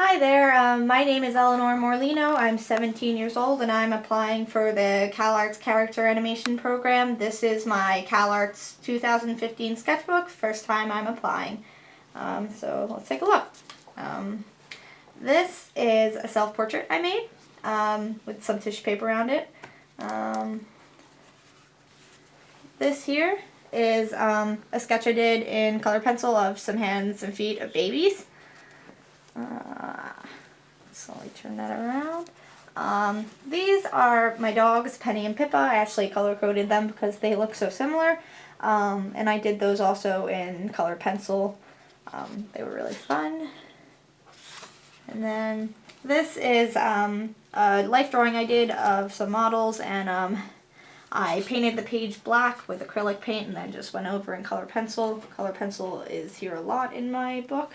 Hi there, my name is Eleanor Morlino. I'm 17 years old and I'm applying for the Calarts character animation program. This is my Calarts 2015 sketchbook, first time I'm applying. So let's take a look. This is a self-portrait I made with some tissue paper around it. This here is a sketch I did in color pencil of some hands and feet of babies. Slowly turn that around. These are my dogs, Penny and Pippa. I actually color coded them because they look so similar. And I did those also in color pencil. They were really fun. And then this is a life drawing I did of some models, and I painted the page black with acrylic paint and then just went over in color pencil. Color pencil is here a lot in my book.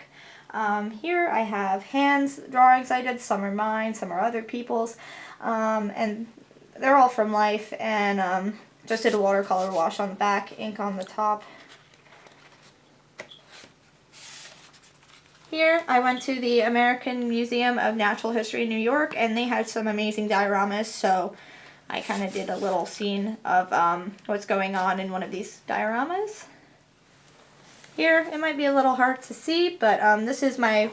Here I have hands drawings I did. Some are mine, some are other people's, and they're all from life, and just did a watercolor wash on the back, ink on the top. Here I went to the American Museum of Natural History in New York, and they had some amazing dioramas, so I kind of did a little scene of what's going on in one of these dioramas. Here, it might be a little hard to see, but this is my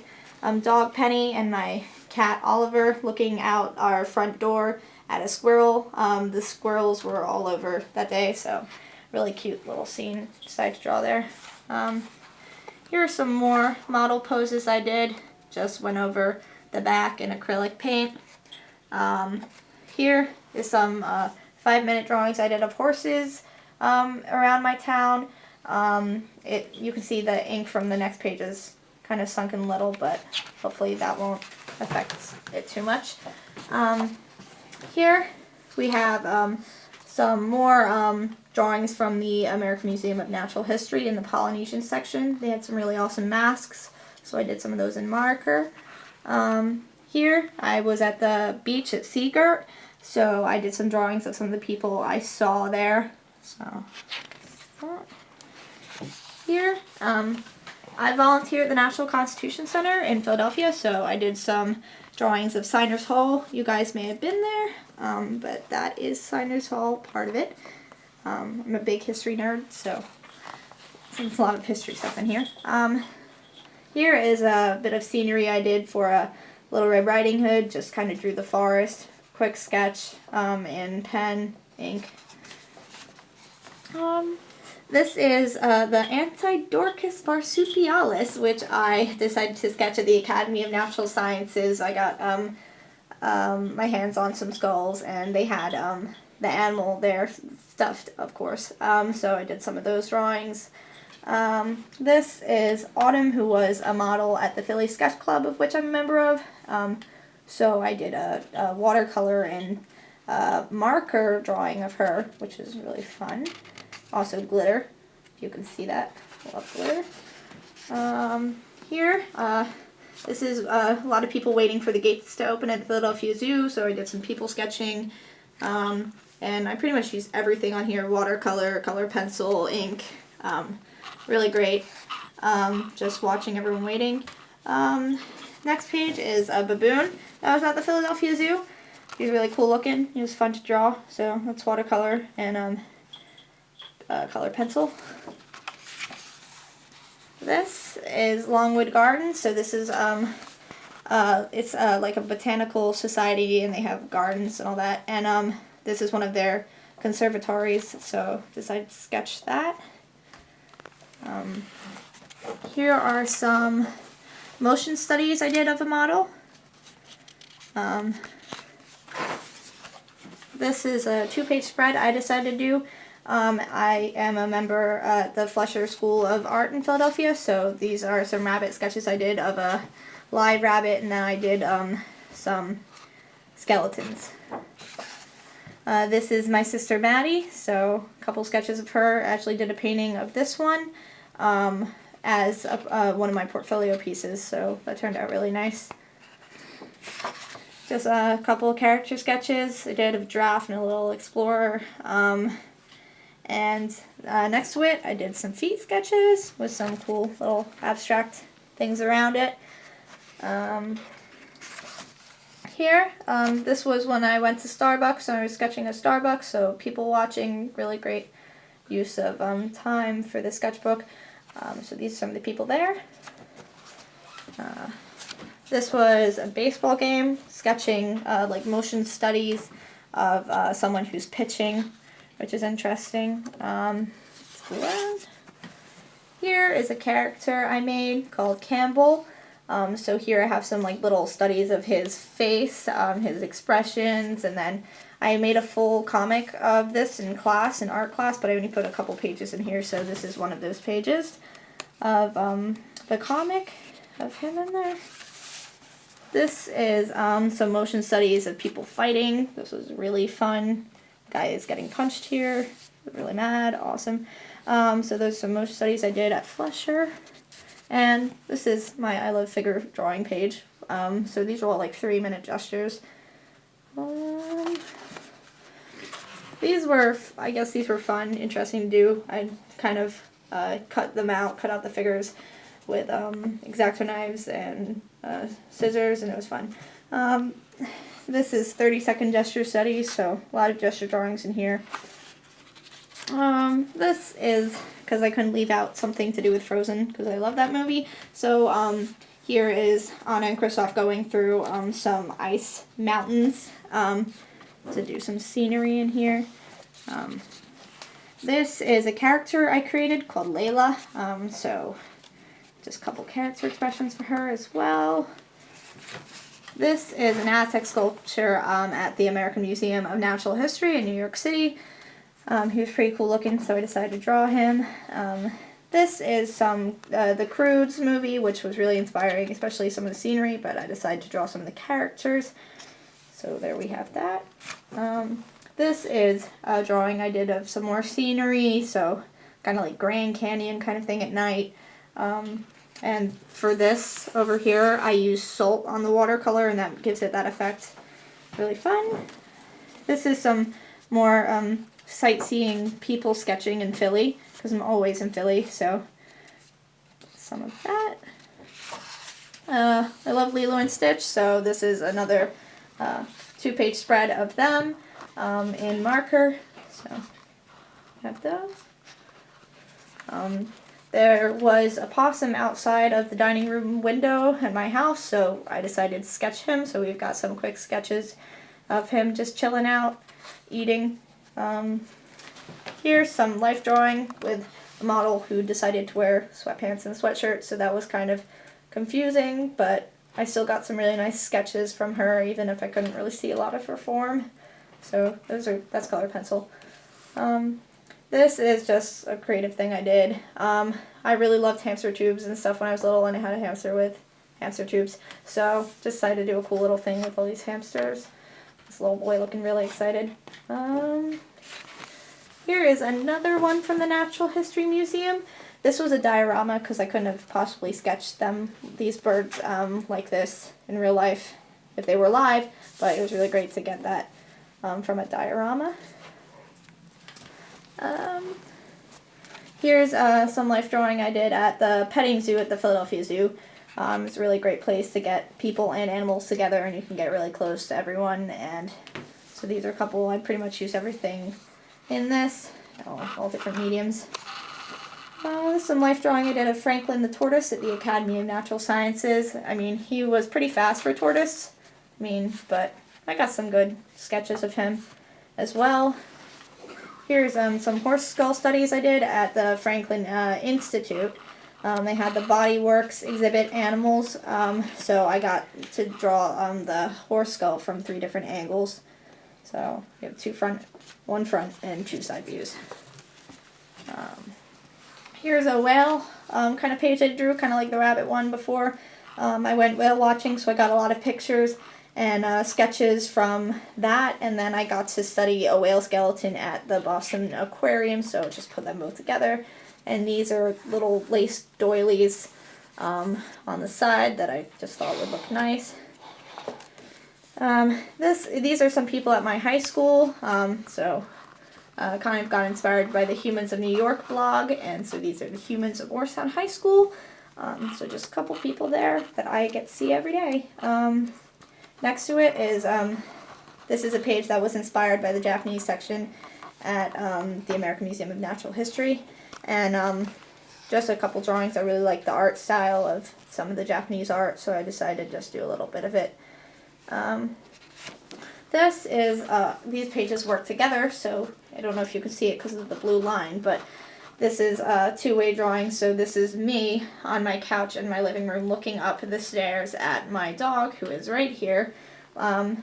dog Penny and my cat Oliver looking out our front door at a squirrel. The squirrels were all over that day, so really cute little scene decided to draw there. Here are some more model poses I did. Just went over the back in acrylic paint. Here is some 5-minute drawings I did of horses around my town. You can see the ink from the next page is kind of sunken a little, but hopefully that won't affect it too much. Here we have some more drawings from the American Museum of Natural History in the Polynesian section. They had some really awesome masks, so I did some of those in marker. Here I was at the beach at Seagirt, so I did some drawings of some of the people I saw there. So here, I volunteer at the National Constitution Center in Philadelphia, so I did some drawings of Signers Hall. You guys may have been there, but that is Signers Hall, part of it. I'm a big history nerd, so there's a lot of history stuff in here. Here is a bit of scenery I did for a Little Red Riding Hood, just kind of drew the forest, quick sketch, in pen, ink. This is the Antidorcus marsupialis, which I decided to sketch at the Academy of Natural Sciences. I got my hands on some skulls, and they had the animal there stuffed, of course. So I did some of those drawings. This is Autumn, who was a model at the Philly Sketch Club, of which I'm a member of. So I did a watercolor and marker drawing of her, which is really fun. Also glitter, if you can see that. I love glitter. Here, this is a lot of people waiting for the gates to open at the Philadelphia Zoo, so I did some people sketching. And I pretty much used everything on here: watercolor, color pencil, ink. Really great. Just watching everyone waiting. Next page is a baboon that was at the Philadelphia Zoo. He's really cool looking. He was fun to draw, so that's watercolor and color pencil. This is Longwood Gardens. So this is it's like a botanical society, and they have gardens and all that. And this is one of their conservatories, so decided to sketch that. Here are some motion studies I did of a model. This is a 2-page spread I decided to do. I am a member at the Fletcher School of Art in Philadelphia, so these are some rabbit sketches I did of a live rabbit, and then I did some skeletons. This is my sister Maddie, so a couple sketches of her. I actually did a painting of this one as one of my portfolio pieces, so that turned out really nice. Just a couple of character sketches I did of a giraffe and a little explorer. And next to it, I did some feet sketches with some cool little abstract things around it. here, this was when I went to Starbucks and I was sketching at Starbucks, so people watching, really great use of time for the sketchbook. So these are some of the people there. This was a baseball game, sketching like motion studies of someone who's pitching, which is interesting. Here is a character I made called Campbell. So here I have some like little studies of his face, his expressions, and then I made a full comic of this in class, in art class, but I only put a couple pages in here, so this is one of those pages of the comic of him in there. This is some motion studies of people fighting. This was really fun. Guy is getting punched here. Really mad. Awesome. So those are some motion studies I did at Fletcher. And this is my I Love Figure drawing page. So these are all like 3-minute gestures. These were, I guess these were fun, interesting to do. I kind of cut out the figures with X-Acto knives and scissors, and it was fun. This is 30-second gesture studies, so a lot of gesture drawings in here. This is because I couldn't leave out something to do with Frozen, because I love that movie. So here is Anna and Kristoff going through some ice mountains to do some scenery in here. This is a character I created called Layla, so just a couple character expressions for her as well. This is an Aztec sculpture at the American Museum of Natural History in New York City. He was pretty cool looking, so I decided to draw him. This is the Croods movie, which was really inspiring, especially some of the scenery, but I decided to draw some of the characters. So there we have that. This is a drawing I did of some more scenery, so kind of like Grand Canyon kind of thing at night. And for this over here, I use salt on the watercolor, and that gives it that effect. Really fun. This is some more sightseeing people sketching in Philly, because I'm always in Philly, so some of that. I love Lilo and Stitch, so this is another 2-page spread of them in marker. So I have those. There was a possum outside of the dining room window at my house, so I decided to sketch him. So we've got some quick sketches of him just chilling out, eating. Here's some life drawing with a model who decided to wear sweatpants and a sweatshirt, so that was kind of confusing, but I still got some really nice sketches from her, even if I couldn't really see a lot of her form. So that's color pencil. This is just a creative thing I did. I really loved hamster tubes and stuff when I was little, and I had a hamster with hamster tubes, so decided to do a cool little thing with all these hamsters. This little boy looking really excited. Here is another one from the Natural History Museum. This was a diorama because I couldn't have possibly sketched these birds like this in real life if they were alive, but it was really great to get that from a diorama. Here's some life drawing I did at the petting zoo at the Philadelphia Zoo. It's a really great place to get people and animals together, and you can get really close to everyone. And so these are a couple. I pretty much use everything in this, all different mediums. Some life drawing I did of Franklin the tortoise at the Academy of Natural Sciences. I mean, he was pretty fast for a tortoise. But I got some good sketches of him as well. Here's some horse skull studies I did at the Franklin Institute. They had the Body Works exhibit animals, so I got to draw the horse skull from 3 different angles. So you have 1 front and 2 side views. Here's a whale kind of page I drew, kind of like the rabbit one before. I went whale watching, so I got a lot of pictures and sketches from that, and then I got to study a whale skeleton at the Boston Aquarium, so just put them both together. And these are little lace doilies on the side that I just thought would look nice. These are some people at my high school, kind of got inspired by the Humans of New York blog, and so these are the Humans of Orrstown High School. So just a couple people there that I get to see every day. Next to it is, this is a page that was inspired by the Japanese section at the American Museum of Natural History. And just a couple drawings. I really like the art style of some of the Japanese art, so I decided to just do a little bit of it. This is, these pages work together, so I don't know if you can see it because of the blue line, but this is a two-way drawing. So this is me on my couch in my living room looking up the stairs at my dog, who is right here,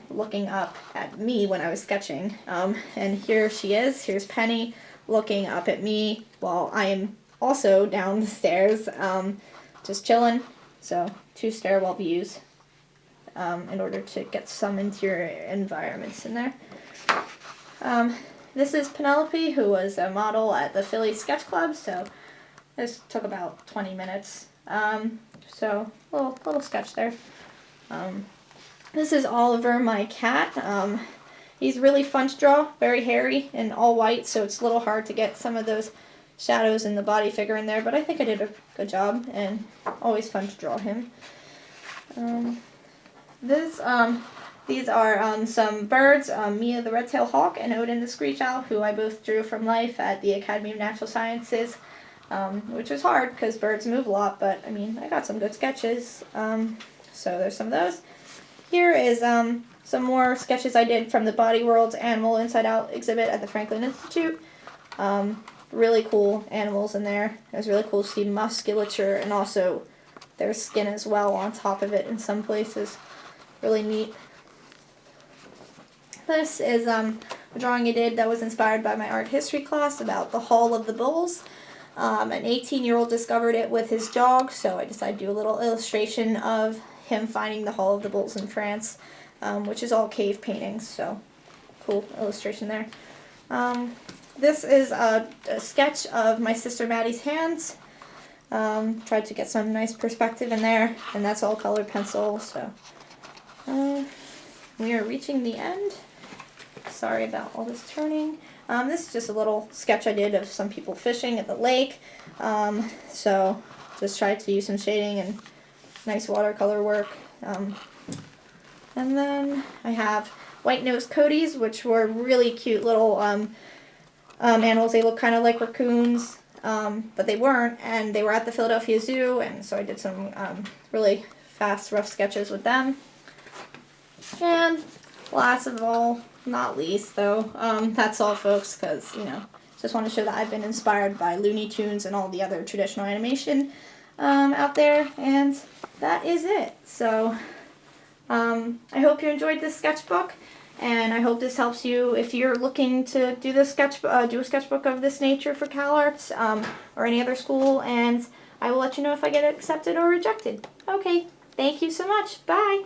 looking up at me when I was sketching. And here she is. Here's Penny looking up at me while I am also down the stairs, just chilling. So 2 stairwell views in order to get some interior environments in there. This is Penelope, who was a model at the Philly Sketch Club, so this took about 20 minutes. So little sketch there. This is Oliver, my cat. He's really fun to draw, very hairy and all white, so it's a little hard to get some of those shadows in the body figure in there, but I think I did a good job, and always fun to draw him. These are some birds, Mia the red-tailed hawk and Odin the screech owl, who I both drew from life at the Academy of Natural Sciences, which was hard because birds move a lot, but I mean, I got some good sketches. So there's some of those. Here is some more sketches I did from the Body World's Animal Inside Out exhibit at the Franklin Institute. Really cool animals in there. It was really cool to see musculature and also their skin as well on top of it in some places. Really neat. This is a drawing I did that was inspired by my art history class about the Hall of the Bulls. An 18-year-old discovered it with his dog, so I decided to do a little illustration of him finding the Hall of the Bulls in France, which is all cave paintings, so cool illustration there. This is a sketch of my sister Maddie's hands. Tried to get some nice perspective in there, and that's all colored pencil, so we are reaching the end. Sorry about all this turning. This is just a little sketch I did of some people fishing at the lake. So just tried to use some shading and nice watercolor work. And then I have white-nosed coaties, which were really cute little animals. They look kind of like raccoons, but they weren't, and they were at the Philadelphia Zoo, and so I did some really fast, rough sketches with them. And last of all, not least though, that's all folks, because, you know, just want to show that I've been inspired by Looney Tunes and all the other traditional animation out there, and that is it. So I hope you enjoyed this sketchbook, and I hope this helps you if you're looking to do this do a sketchbook of this nature for Calarts or any other school, and I will let you know if I get accepted or rejected. Okay, thank you so much. Bye.